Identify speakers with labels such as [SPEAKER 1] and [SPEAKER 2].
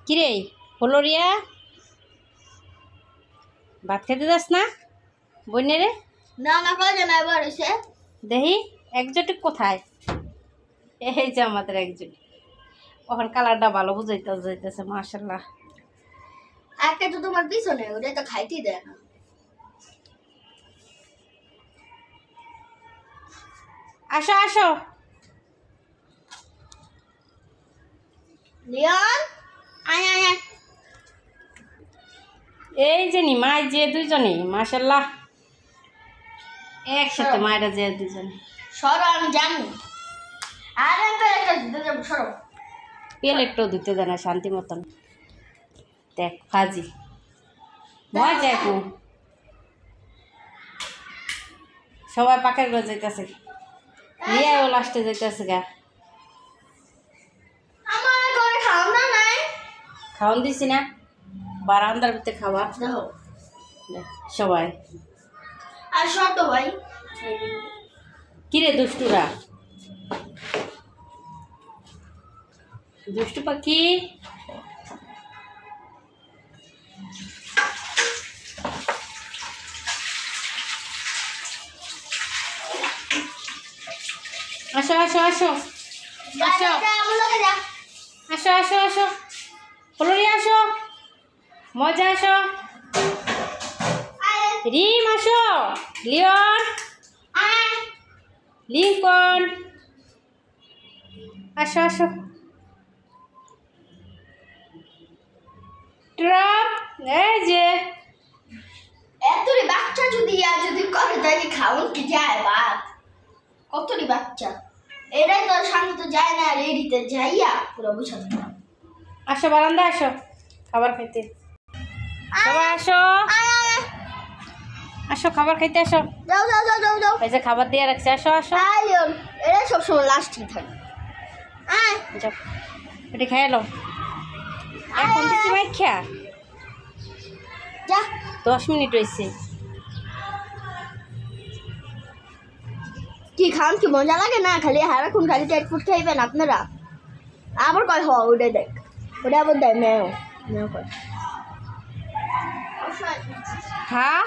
[SPEAKER 1] কিরে হলো রিয়া, ভাত খেতে যাস না বইনে রে?
[SPEAKER 2] না না কাজে না এবার এসে
[SPEAKER 1] দেখি একজোটিক কোথায়? এই যে আমাদের একজোটিক। ওখান কালারটা ভালো বুঝাইতেছে মাশাআল্লাহ।
[SPEAKER 2] একটা তো তোমার পিছনে, ওটা তো খাইতেই দেয় না।
[SPEAKER 1] আসো আসো
[SPEAKER 2] লিওন, আয় আয় আয়।
[SPEAKER 1] এই যে নি মাই যে দুইজনে মাশাআল্লাহ একসাথে মায়েরা যে দুইজনে।
[SPEAKER 2] সরো, আমি জানি। আর একটা দিতে যাবো, সরো।
[SPEAKER 1] প্লেটটাও দিতে দেয় না শান্তি মতন। দেখ ফাজি মজা একু সবাই পাকের ঘরে যাইতেছে, রিয়াও লাস্টে যাইতেছে গা।
[SPEAKER 2] আমার ঘরে খাওয়া নাই,
[SPEAKER 1] খাওয়ান দিছি না, বারান্দার ভিতরে খাওয়া
[SPEAKER 2] দেখো।
[SPEAKER 1] সবাই।
[SPEAKER 2] আর ছোট ভাই
[SPEAKER 1] কিরে দুষ্টুরা, দুষ্টু পাখি আসো আসো আসো আসো আসো আসো আসো ফ্লোরি আসো, মজা আসো, রিম আসো, লিওন, লিঙ্কন আসো আসো, ট্রাক এই যে
[SPEAKER 2] এতরি বাচ্চা যদি করে তাহলে খাওন কি যায় বাদ। কতরি বাচ্চা, এরাই তো সামনে তো যায় না, রেডিতে যাইয়া পুরো বুঝাতে।
[SPEAKER 1] আসো বারান্দা আসো খাবার খাইতে, সবাই আসো আসো খাবার খাইতে আসো।
[SPEAKER 2] যাও যাও যাও যাও যাও।
[SPEAKER 1] এই যে খাবার দিয়ে রাখছে, আসো আসো
[SPEAKER 2] লিওন, এরা সবসময় লাস্টে থাকে।
[SPEAKER 1] যাও এটা খেয়ে এলো, এখন দিচ্ছি ভাই খেয়া
[SPEAKER 2] যা
[SPEAKER 1] 10 মিনিট হয়েছে।
[SPEAKER 2] কি খান কি মজা লাগে না? খালি হারাক্ষণ খালি টাইট ফুড খাইবেন আপনারা। আবার কয় হ ওটাই দেখ, ওটা আবার দেয় মেও মেও কয়।
[SPEAKER 1] হ্যাঁ